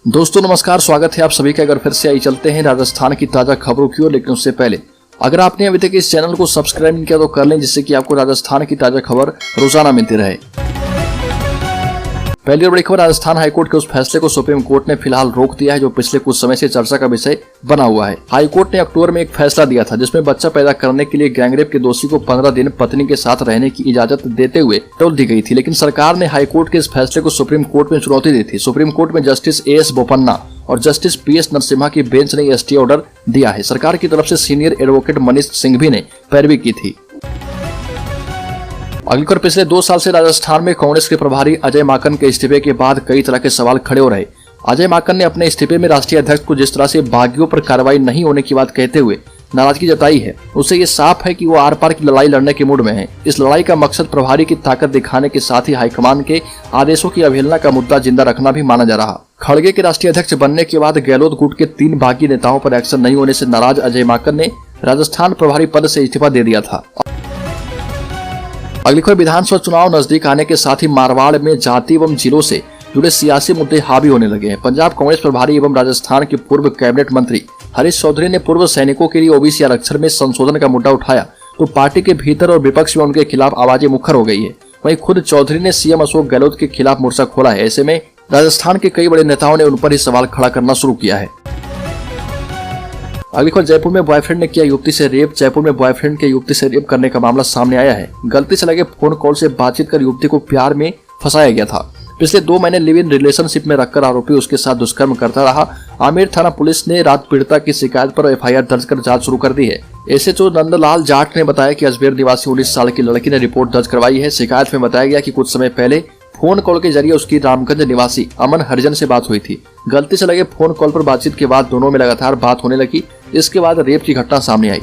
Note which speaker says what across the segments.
Speaker 1: दोस्तों नमस्कार, स्वागत है आप सभी का। अगर फिर से आई चलते हैं राजस्थान की ताजा खबरों की ओर, लेकिन उससे पहले अगर आपने अभी तक इस चैनल को सब्सक्राइब नहीं किया तो कर लें, जिससे कि आपको राजस्थान की ताजा खबर रोजाना मिलती रहे। पहली और बड़ी खबर, राजस्थान हाईकोर्ट के उस फैसले को सुप्रीम कोर्ट ने फिलहाल रोक दिया है जो पिछले कुछ समय से चर्चा का विषय बना हुआ है। हाईकोर्ट ने अक्टूबर में एक फैसला दिया था जिसमें बच्चा पैदा करने के लिए गैंगरेप के दोषी को 15 दिन पत्नी के साथ रहने की इजाजत देते हुए टोल दी गई थी, लेकिन सरकार ने हाईकोर्ट के इस फैसले को सुप्रीम कोर्ट में चुनौती दी थी। सुप्रीम कोर्ट में जस्टिस एएस बोपन्ना और जस्टिस पीएस नरसिम्हा की बेंच ने स्टे ऑर्डर दिया है। सरकार की तरफ से सीनियर एडवोकेट मनीष सिंघवी ने पैरवी की थी। अगली खबर, पिछले 2 साल से राजस्थान में कांग्रेस के प्रभारी अजय माकन के इस्तीफे के बाद कई तरह के सवाल खड़े हो रहे। अजय माकन ने अपने इस्तीफे में राष्ट्रीय अध्यक्ष को जिस तरह से बागियों पर कार्रवाई नहीं होने की बात कहते हुए नाराजगी जताई है, उससे ये साफ है कि वो आर पार की लड़ाई लड़ने के मूड में है। इस लड़ाई का मकसद प्रभारी की ताकत दिखाने के साथ ही हाईकमान के आदेशों की अवहेलना का मुद्दा जिंदा रखना भी माना जा रहा। खड़गे के राष्ट्रीय अध्यक्ष बनने के बाद गहलोत गुट के 3 बागी नेताओं पर एक्शन नहीं होने से नाराज अजय माकन ने राजस्थान प्रभारी पद से इस्तीफा दे दिया था। अगली खबर, विधानसभा चुनाव नजदीक आने के साथ ही मारवाड़ में जाति एवं जिलों से जुड़े सियासी मुद्दे हावी होने लगे हैं। पंजाब कांग्रेस प्रभारी एवं राजस्थान के पूर्व कैबिनेट मंत्री हरीश चौधरी ने पूर्व सैनिकों के लिए ओबीसी आरक्षण में संशोधन का मुद्दा उठाया तो पार्टी के भीतर और विपक्ष में उनके खिलाफ आवाजें मुखर हो गई है। वहीं खुद चौधरी ने सीएम अशोक गहलोत के खिलाफ मोर्चा खोला है। ऐसे में राजस्थान के कई बड़े नेताओं ने उन पर ही सवाल खड़ा करना शुरू किया है। अगली खबर, जयपुर में बॉयफ्रेंड ने किया युवती से रेप। जयपुर में बॉयफ्रेंड के युवती से रेप करने का मामला सामने आया है। गलती से लगे फोन कॉल से बातचीत कर युवती को प्यार में फंसाया गया था। पिछले 2 महीने लिव इन रिलेशनशिप में रखकर आरोपी उसके साथ दुष्कर्म करता रहा। आमेर थाना पुलिस ने रात पीड़िता की शिकायत पर एफआईआर दर्ज कर जांच शुरू कर दी है। एसएचओ नंदलाल जाट ने बताया कि अजमेर निवासी 19 साल की लड़की ने रिपोर्ट दर्ज करवाई है। शिकायत में बताया गया कि कुछ समय पहले फोन कॉल के जरिए उसकी रामगंज निवासी अमन हरिजन से बात हुई थी। गलती से लगे फोन कॉल पर बातचीत के बाद दोनों में लगातार बात होने लगी। इसके बाद रेप की घटना सामने आई।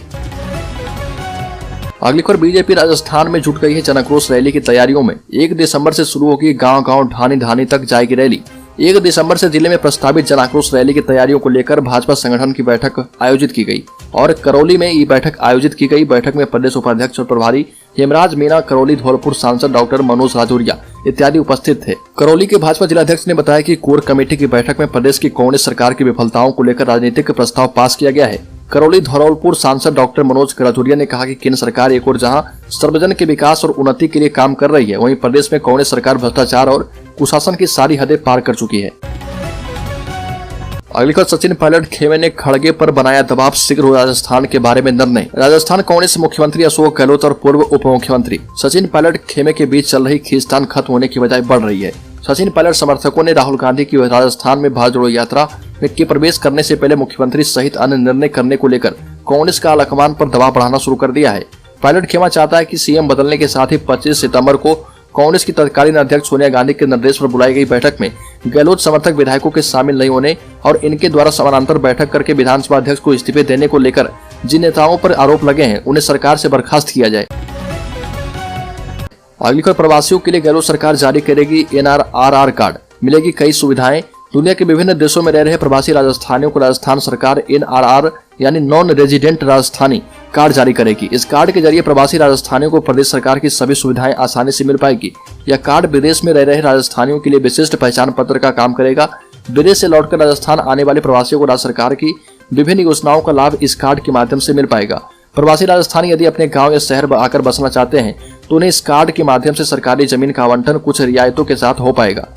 Speaker 1: अगली खबर, बीजेपी राजस्थान में जुट गई है जनाक्रोश रैली की तैयारियों में। 1 दिसंबर से शुरू होगी गांव-गांव ढानी-ढानी तक जाएगी रैली। 1 दिसंबर से जिले में प्रस्तावित जनाक्रोश रैली की तैयारियों को लेकर भाजपा संगठन की बैठक आयोजित की गई और करौली में ये बैठक आयोजित की गई। बैठक में प्रदेश उपाध्यक्ष और प्रभारी हेमराज मीणा, करौली धौलपुर सांसद डॉक्टर मनोज राजौरिया इत्यादि उपस्थित थे। करौली के भाजपा जिलाध्यक्ष ने बताया कि कोर कमेटी की बैठक में प्रदेश की कांग्रेस सरकार की विफलताओं को लेकर राजनीतिक प्रस्ताव पास किया गया है। करौली धौलपुर सांसद डॉक्टर मनोज राजौरिया ने कहा कि केंद्र सरकार एक और जहां सर्वजन के विकास और उन्नति के लिए काम कर रही है, वहीं प्रदेश में कांग्रेस सरकार भ्रष्टाचार और कुशासन की सारी हदें पार कर चुकी है। अगली खबर, सचिन पायलट खेमे ने खड़गे पर बनाया दबाव, शीघ्र हो राजस्थान के बारे में निर्णय। राजस्थान कांग्रेस मुख्यमंत्री अशोक गहलोत और पूर्व उप मुख्यमंत्री सचिन पायलट खेमे के बीच चल रही खींचतान खत्म होने की बजाय बढ़ रही है। सचिन पायलट समर्थकों ने राहुल गांधी की राजस्थान में भारत जोड़ो यात्रा में प्रवेश करने से पहले मुख्यमंत्री सहित अन्य निर्णय करने को लेकर कांग्रेस का आलाकमान पर दबाव बढ़ाना शुरू कर दिया है। पायलट खेमा चाहता है कि सीएम बदलने के साथ ही 25 सितंबर को कांग्रेस की तत्कालीन अध्यक्ष सोनिया गांधी के निर्देश पर बुलाई गई बैठक में गहलोत समर्थक विधायकों के शामिल नहीं होने और इनके द्वारा समानांतर बैठक करके विधानसभा अध्यक्ष को इस्तीफे देने को लेकर जिन नेताओं पर आरोप लगे हैं उन्हें सरकार से बर्खास्त किया जाए। अगली खबर, प्रवासियों के लिए गहलोत सरकार जारी करेगी एनआरआर कार्ड, मिलेगी कई सुविधाएं। दुनिया के विभिन्न देशों में रह रहे प्रवासी राजस्थानियों को राजस्थान सरकार एनआरआर यानी नॉन रेजिडेंट राजस्थानी कार्ड जारी करेगी। इस कार्ड के जरिए प्रवासी राजस्थानियों को प्रदेश सरकार की सभी सुविधाएं आसानी से मिल पाएगी। यह कार्ड विदेश में रह रहे राजस्थानियों के लिए विशिष्ट पहचान पत्र का काम करेगा। विदेश से लौटकर राजस्थान आने वाले प्रवासियों को राज्य सरकार की विभिन्न योजनाओं का लाभ इस कार्ड के माध्यम से मिल पाएगा। प्रवासी राजस्थानी यदि अपने गाँव या शहर आकर बसना चाहते हैं तो उन्हें इस कार्ड के माध्यम से सरकारी जमीन का आवंटन कुछ रियायतों के साथ हो पाएगा।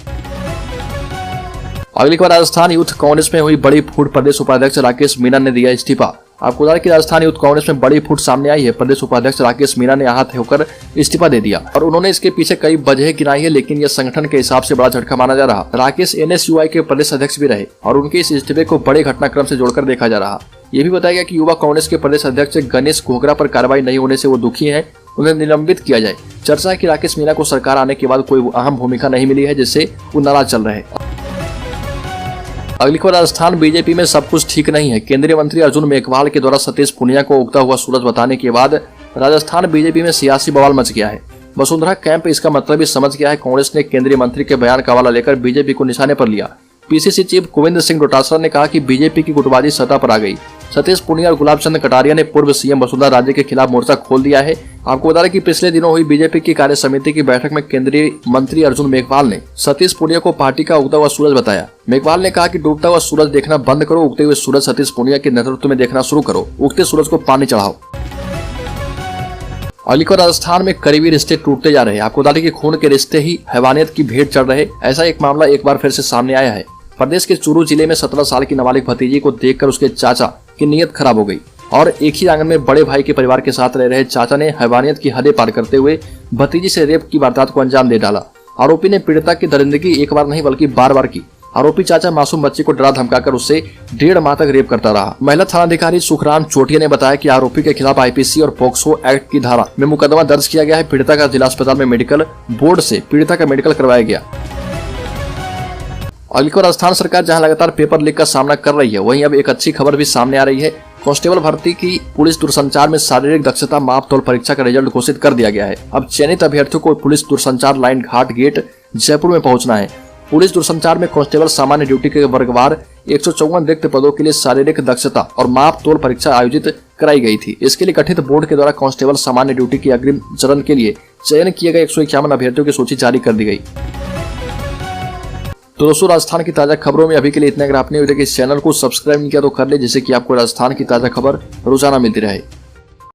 Speaker 1: अगली बार, राजस्थान यूथ कांग्रेस में हुई बड़ी फूट, प्रदेश उपाध्यक्ष राकेश मीणा ने दिया इस्तीफा। आपको बता दें कि राजस्थान यूथ कांग्रेस में बड़ी फूट सामने आई है। प्रदेश उपाध्यक्ष राकेश मीणा ने आहत होकर इस्तीफा दे दिया और उन्होंने इसके पीछे कई वजह गिनाई है, लेकिन यह संगठन के हिसाब से बड़ा झटका माना जा रहा। राकेश एनएसयूआई के प्रदेश अध्यक्ष भी रहे और उनके इस इस्तीफे को बड़े घटनाक्रम से जोड़कर देखा जा रहा। ये भी बताया गया कि युवा कांग्रेस के प्रदेश अध्यक्ष गणेश घोगरा पर कार्रवाई नहीं होने से वो दुखी है, उन्हें निलंबित किया जाए। चर्चा है कि राकेश मीणा को सरकार आने के बाद कोई अहम भूमिका नहीं मिली है, जिससे वो नाराज चल रहे हैं। अगली खबर, राजस्थान बीजेपी में सब कुछ ठीक नहीं है। केंद्रीय मंत्री अर्जुन मेघवाल के द्वारा सतीश पूनिया को उगता हुआ सूरज बताने के बाद राजस्थान बीजेपी में सियासी बवाल मच गया है। वसुंधरा कैंप इसका मतलब ही समझ गया है। कांग्रेस ने केंद्रीय मंत्री के बयान का हवाला लेकर बीजेपी को निशाने पर लिया। पीसीसी चीफ गोविंद सिंह डोटासरा ने कहा कि बीजेपी की गुटबाजी सतह पर आ गई। सतीश पूनिया और गुलाब चंद कटारिया ने पूर्व सीएम वसुंधरा राजे के खिलाफ मोर्चा खोल दिया है। आपको बता दें कि पिछले दिनों हुई बीजेपी की कार्य समिति की बैठक में केंद्रीय मंत्री अर्जुन मेघवाल ने सतीश पूनिया को पार्टी का उगता हुआ सूरज बताया। मेघवाल ने कहा कि डूबता हुआ सूरज देखना बंद करो, उगते हुए सूरज सतीश पूनिया के नेतृत्व में देखना शुरू करो, उगते सूरज को पानी चढ़ाओ। अलीगढ़ राजस्थान में करीबी रिश्ते टूटते जा रहे हैं। आपको बता दें कि खून के रिश्ते ही हैवानियत की भेंट चढ़ रहे, ऐसा एक मामला एक बार फिर से सामने आया है। प्रदेश के चूरू जिले में 17 साल की नाबालिग भतीजी को देखकर उसके चाचा की नीयत खराब हो गई और एक ही आंगन में बड़े भाई के परिवार के साथ रह रहे चाचा ने हैवानियत की हदें पार करते हुए भतीजी से रेप की वारदात को अंजाम दे डाला। आरोपी ने पीड़िता की दरिंदगी एक बार नहीं बल्कि बार बार की। आरोपी चाचा मासूम बच्चे को डरा धमकाकर उससे 1.5 माह तक रेप करता रहा। महिला थानाधिकारी सुखराम चोटिया ने बताया कि आरोपी के खिलाफ आईपीसी और पोक्सो एक्ट की धारा में मुकदमा दर्ज किया गया है। पीड़िता का जिला अस्पताल में मेडिकल बोर्ड से पीड़िता का मेडिकल करवाया गया। अलीगढ़ राजस्थान सरकार जहां लगातार पेपर लीक का सामना कर रही है, वहीं अब एक अच्छी खबर भी सामने आ रही है। कांस्टेबल भर्ती की पुलिस दूरसंचार में शारीरिक दक्षता माप तौल परीक्षा का रिजल्ट घोषित कर दिया गया है। अब चयनित अभ्यर्थियों को पुलिस दूरसंचार लाइन घाट गेट जयपुर में पहुंचना है। पुलिस दूरसंचार में कांस्टेबल सामान्य ड्यूटी के वर्गवार 154 रिक्त पदों के लिए शारीरिक दक्षता और माप तौल परीक्षा आयोजित कराई गई थी। इसके लिए गठित बोर्ड के द्वारा कांस्टेबल सामान्य ड्यूटी के अग्रिम चरण के लिए चयन किए गए 151 अभ्यर्थियों की सूची जारी कर दी गई। तो दोस्तों, राजस्थान की ताजा खबरों में अभी के लिए इतना। अगर आपने अभी तक इस चैनल को सब्सक्राइब नहीं किया तो कर ले, जिससे कि आपको राजस्थान की ताजा खबर रोजाना मिलती रहे।